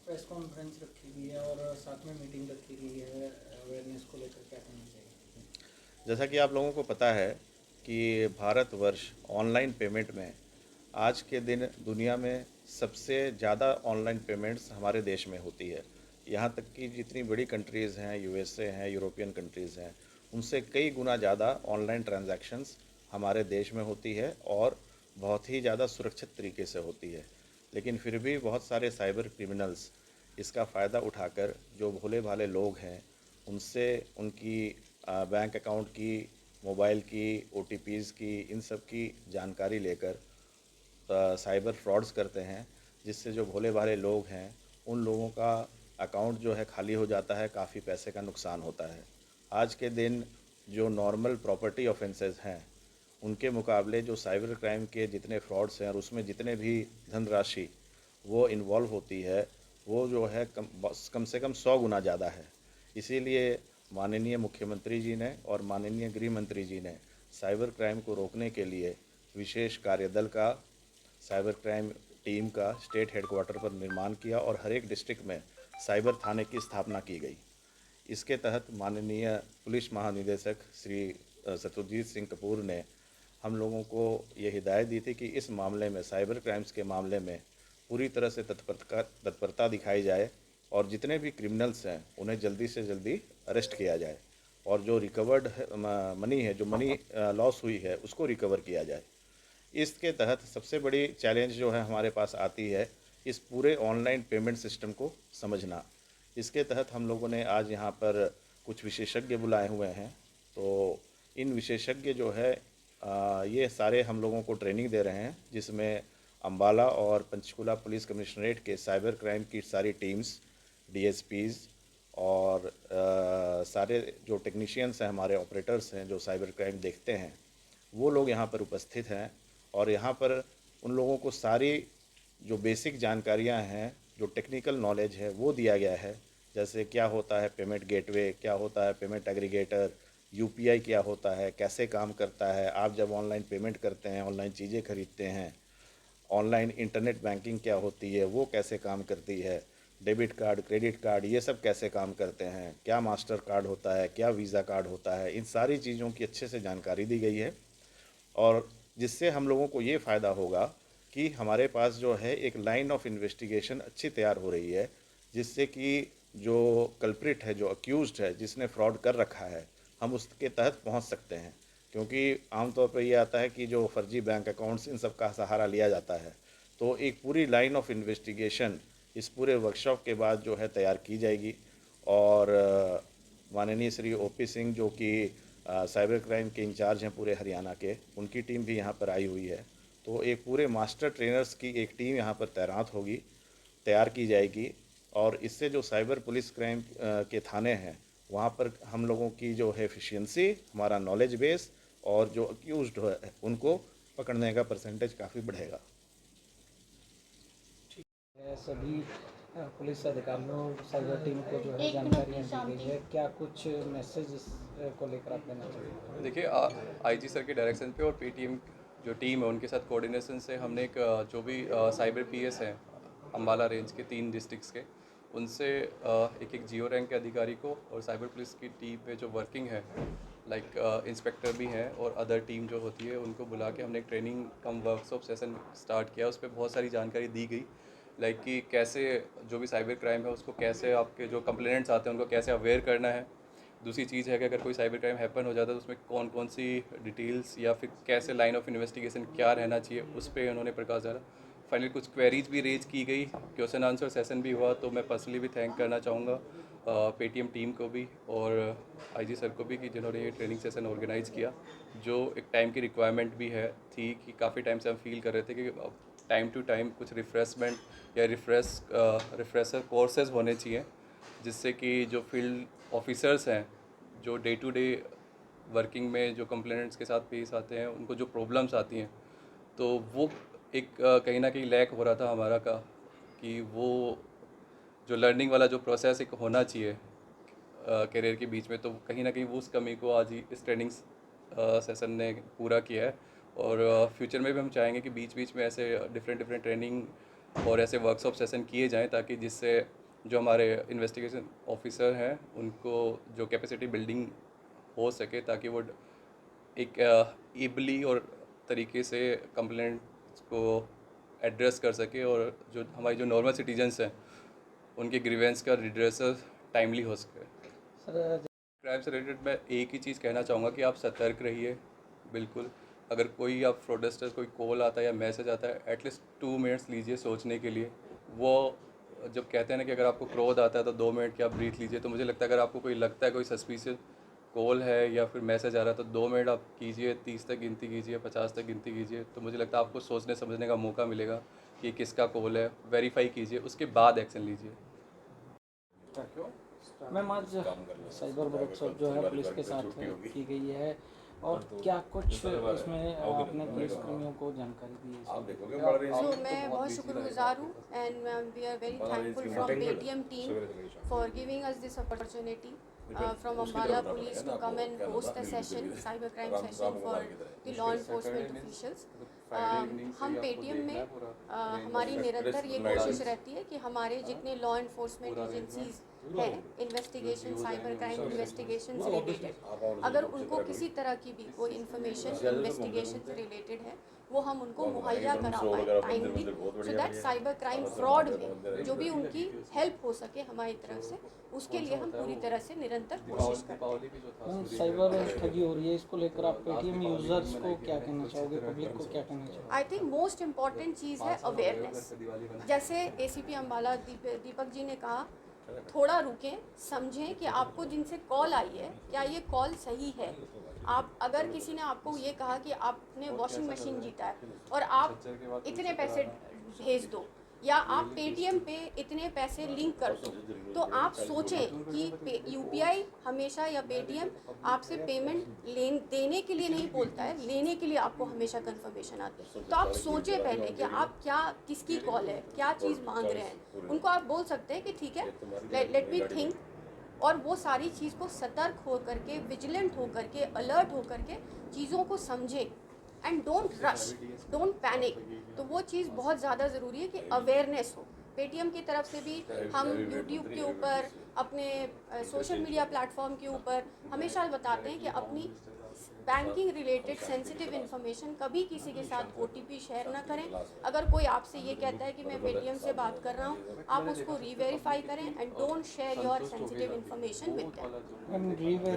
Press conference रखी गई है और साथ में मीटिंग रखी गई है, अवेयरनेस को लेकर क्या कहना चाहिए? जैसा कि आप लोगों को पता है कि भारतवर्ष ऑनलाइन पेमेंट में आज के दिन दुनिया में सबसे ज़्यादा ऑनलाइन पेमेंट्स हमारे देश में होती है। यहाँ तक कि जितनी बड़ी कंट्रीज़ हैं, यूएसए हैं, यूरोपियन कंट्रीज़ हैं, उनसे कई गुना ज़्यादा ऑनलाइन ट्रांजैक्शंस हमारे देश में होती है और बहुत ही ज़्यादा सुरक्षित तरीके से होती है। लेकिन फिर भी बहुत सारे साइबर क्रिमिनल्स इसका फ़ायदा उठाकर जो भोले भाले लोग हैं उनसे उनकी बैंक अकाउंट की, मोबाइल की, ओटीपीज़ की, इन सब की जानकारी लेकर साइबर फ्रॉड्स करते हैं, जिससे जो भोले भाले लोग हैं उन लोगों का अकाउंट जो है खाली हो जाता है, काफ़ी पैसे का नुकसान होता है। आज के दिन जो नॉर्मल प्रॉपर्टी ऑफेंसेस हैं उनके मुकाबले जो साइबर क्राइम के जितने फ्रॉड्स हैं और उसमें जितने भी धनराशि वो इन्वॉल्व होती है वो जो है कम से कम 100 गुना ज़्यादा है। इसीलिए माननीय मुख्यमंत्री जी ने और माननीय गृह मंत्री जी ने साइबर क्राइम को रोकने के लिए विशेष कार्यदल का, साइबर क्राइम टीम का स्टेट हेडक्वार्टर पर निर्माण किया और हर एक डिस्ट्रिक्ट में साइबर थाने की स्थापना की गई। इसके तहत माननीय पुलिस महानिदेशक श्री सत्यजीत सिंह कपूर ने हम लोगों को ये हिदायत दी थी कि इस मामले में, साइबर क्राइम्स के मामले में पूरी तरह से तत्परता दिखाई जाए और जितने भी क्रिमिनल्स हैं उन्हें जल्दी से जल्दी अरेस्ट किया जाए और जो रिकवर्ड मनी है, जो मनी लॉस हुई है, उसको रिकवर किया जाए। इसके तहत सबसे बड़ी चैलेंज जो है हमारे पास आती है इस पूरे ऑनलाइन पेमेंट सिस्टम को समझना। इसके तहत हम लोगों ने आज यहाँ पर कुछ विशेषज्ञ बुलाए हुए हैं। तो इन विशेषज्ञ जो है ये सारे हम लोगों को ट्रेनिंग दे रहे हैं, जिसमें अम्बाला और पंचकुला पुलिस कमिश्नरेट के साइबर क्राइम की सारी टीम्स, डीएसपीज़ और सारे जो टेक्नीशियंस हैं, हमारे ऑपरेटर्स हैं जो साइबर क्राइम देखते हैं, वो लोग यहाँ पर उपस्थित हैं। और यहाँ पर उन लोगों को सारी जो बेसिक जानकारियाँ हैं, जो टेक्निकल नॉलेज है, वो दिया गया है। जैसे क्या होता है पेमेंट गेटवे, क्या होता है पेमेंट एग्रीगेटर, यूपीआई क्या होता है, कैसे काम करता है, आप जब ऑनलाइन पेमेंट करते हैं, ऑनलाइन चीज़ें खरीदते हैं, ऑनलाइन इंटरनेट बैंकिंग क्या होती है, वो कैसे काम करती है, डेबिट कार्ड, क्रेडिट कार्ड, ये सब कैसे काम करते हैं, क्या मास्टर कार्ड होता है, क्या वीज़ा कार्ड होता है, इन सारी चीज़ों की अच्छे से जानकारी दी गई है। और जिससे हम लोगों को ये फ़ायदा होगा कि हमारे पास जो है एक लाइन ऑफ इन्वेस्टिगेशन अच्छी तैयार हो रही है, जिससे कि जो कल्प्रिट है, जो अक्यूज़्ड है, जिसने फ्रॉड कर रखा है, हम उसके तहत पहुंच सकते हैं। क्योंकि आमतौर पर ये आता है कि जो फर्जी बैंक अकाउंट्स, इन सब का सहारा लिया जाता है। तो एक पूरी लाइन ऑफ इन्वेस्टिगेशन इस पूरे वर्कशॉप के बाद जो है तैयार की जाएगी। और माननीय श्री ओपी सिंह जो कि साइबर क्राइम के इंचार्ज हैं पूरे हरियाणा के, उनकी टीम भी यहाँ पर आई हुई है। तो एक पूरे मास्टर ट्रेनर्स की एक टीम यहाँ पर तैनात होगी, तैयार की जाएगी। और इससे जो साइबर पुलिस क्राइम के थाने हैं वहाँ पर हम लोगों की जो है एफिशिएंसी, हमारा नॉलेज बेस और जो अक्यूज्ड है उनको पकड़ने का परसेंटेज काफ़ी बढ़ेगा। सभी पुलिस अधिकारियों और साइबर टीम को जो है जानकारियाँ दी गई है, क्या कुछ मैसेज इस को लेकर आप देना चाहिए? देखिए, आईजी सर के डायरेक्शन पे और पेटीएम जो टीम है उनके साथ कोऑर्डिनेशन से हमने एक जो भी साइबर पीएस हैं अम्बाला रेंज के 3 डिस्ट्रिक्ट्स के, उनसे एक एक जियो रैंक के अधिकारी को और साइबर पुलिस की टीम पे जो वर्किंग है, लाइक इंस्पेक्टर भी हैं और अदर टीम जो होती है, उनको बुला के हमने एक ट्रेनिंग कम वर्कशॉप सेशन स्टार्ट किया। उस पर बहुत सारी जानकारी दी गई, लाइक कि कैसे जो भी साइबर क्राइम है उसको कैसे, आपके जो कंप्लेंट्स आते हैं उनको कैसे अवेयर करना है। दूसरी चीज़ है कि अगर कोई साइबर क्राइम हैपन हो जाता है तो उसमें कौन कौन सी डिटेल्स या फिर कैसे लाइन ऑफ इन्वेस्टिगेशन क्या रहना चाहिए, उस पर उन्होंने प्रकाश डाला। फाइनली कुछ क्वेरीज भी रेज की गई, क्वेश्चन आंसर सेशन भी हुआ। तो मैं पर्सनली भी थैंक करना चाहूँगा पेटीएम टीम को भी और आईजी सर को भी कि जिन्होंने ये ट्रेनिंग सेशन ऑर्गेनाइज़ किया, जो एक टाइम की रिक्वायरमेंट भी है थी कि काफ़ी टाइम से हम फील कर रहे थे कि टाइम टू टाइम कुछ रिफ़्रेशमेंट या रिफ़्रेशर कोर्सेज होने चाहिए, जिससे कि जो फील्ड ऑफिसर्स हैं जो डे टू डे वर्किंग में जो कंप्लेंट्स के साथ पेश आते हैं, उनको जो प्रॉब्लम्स आती हैं, तो वो एक कहीं ना कहीं लैक हो रहा था हमारा का, कि वो जो लर्निंग वाला जो प्रोसेस एक होना चाहिए करियर के बीच में, तो कहीं ना कहीं वो उस कमी को आज ही इस ट्रेनिंग सेशन ने पूरा किया है। और फ्यूचर में भी हम चाहेंगे कि बीच बीच में ऐसे डिफरेंट डिफरेंट ट्रेनिंग और ऐसे वर्कशॉप सेशन किए जाएं ताकि जिससे जो हमारे इन्वेस्टिगेशन ऑफिसर हैं उनको जो कैपेसिटी बिल्डिंग हो सके ताकि वो एक एबली और तरीके से कंप्लेंट्स को एड्रेस कर सके और जो हमारी जो नॉर्मल सिटीजन्स हैं उनके ग्रीवेंस का रिड्रेसल टाइमली हो सके। सर क्राइम से रिलेटेड मैं एक ही चीज़ कहना चाहूँगा कि आप सतर्क रहिए बिल्कुल। अगर कोई आप फ्रॉडस्टर कोई कॉल आता है या मैसेज आता है एटलीस्ट 2 मिनट्स लीजिए सोचने के लिए। वो जब कहते हैं ना कि अगर आपको क्रोध आता है तो 2 मिनट की आप ब्रीथ लीजिए, तो मुझे लगता है अगर आपको कोई लगता है कोई सस्पिशियस कॉल है या फिर मैसेज आ रहा है तो 2 मिनट आप कीजिए, 30 तक गिनती कीजिए, 50 तक गिनती कीजिए, तो मुझे लगता है आपको सोचने समझने का मौका मिलेगा कि किसका कॉल है। वेरीफाई कीजिए, उसके बाद एक्शन लीजिए। मैम आज साइबर वर्कशॉप जो है पुलिस के साथ की गई है और क्या कुछ इसमें आपने पुलिसकर्मियों को जानकारी दी है? So मैं बहुत शुक्रगुजार हूँ and we are very thankful from Paytm team for giving us this opportunity from Ambala Police to come and host the session, cybercrime session for the law enforcement officials. हम Paytm में हमारी निरंतर ये कोशिश रहती है कि हमारे जितने लॉ एनफोर्समेंट एजेंसीज हैं इन्वेस्टिगेशन साइबर क्राइम इन्वेस्टिगेशन से रिलेटेड, अगर उनको किसी तरह की भी कोई इन्फॉर्मेशन इन्वेस्टिगेशन से रिलेटेड है वो हम उनको मुहैया करा पाएँ timely, so that cyber crime fraud में जो भी उनकी हेल्प हो सके हमारी तरफ से, उसके लिए हम पूरी तरह से निरंतर कोशिश करते हैं। मैम साइबर ठगी हो रही है, इसको लेकर आप पेटीएम यूजर्स को क्या कहना चाहोगे, पब्लिक को क्या कहना चाहोगे? आई थिंक मोस्ट इम्पॉर्टेंट चीज़ है अवेयरनेस। जैसे एसीपी अम्बाला दीपक जी ने कहा, थोड़ा रुकें, समझें कि आपको जिनसे कॉल आई है क्या ये कॉल सही है। आप अगर किसी ने आपको ये कहा कि आपने वॉशिंग मशीन जीता है और आप इतने पैसे भेज दो या आप पेटीएम पे इतने पैसे लिंक कर दो, तो आप सोचें कि यूपीआई हमेशा या पेटीएम आपसे पेमेंट देने के लिए नहीं बोलता है, लेने के लिए आपको हमेशा कंफर्मेशन आती है। तो आप सोचें पहले कि आप क्या किसकी कॉल है, क्या चीज़ मांग रहे हैं। उनको आप बोल सकते हैं कि ठीक है, लेट मी थिंक, और वो सारी चीज़ को सतर्क हो करके, विजिलेंट हो करके, अलर्ट हो करके चीज़ों को समझें and don't rush, don't panic. तो वो चीज़ बहुत ज़्यादा ज़रूरी है कि अवेयरनेस हो। पेटीएम की तरफ से भी हम यूट्यूब के ऊपर, अपने सोशल मीडिया प्लेटफॉर्म के ऊपर हमेशा बताते हैं कि अपनी बैंकिंग रिलेटेड सेंसिटिव इन्फॉर्मेशन कभी किसी के साथ ओटीपी शेयर ना करें। अगर कोई आपसे ये कहता है कि मैं पेटीएम से बात कर रहा हूँ, आप उसको रीवेरीफाई करें and don't share your sensitive information with them.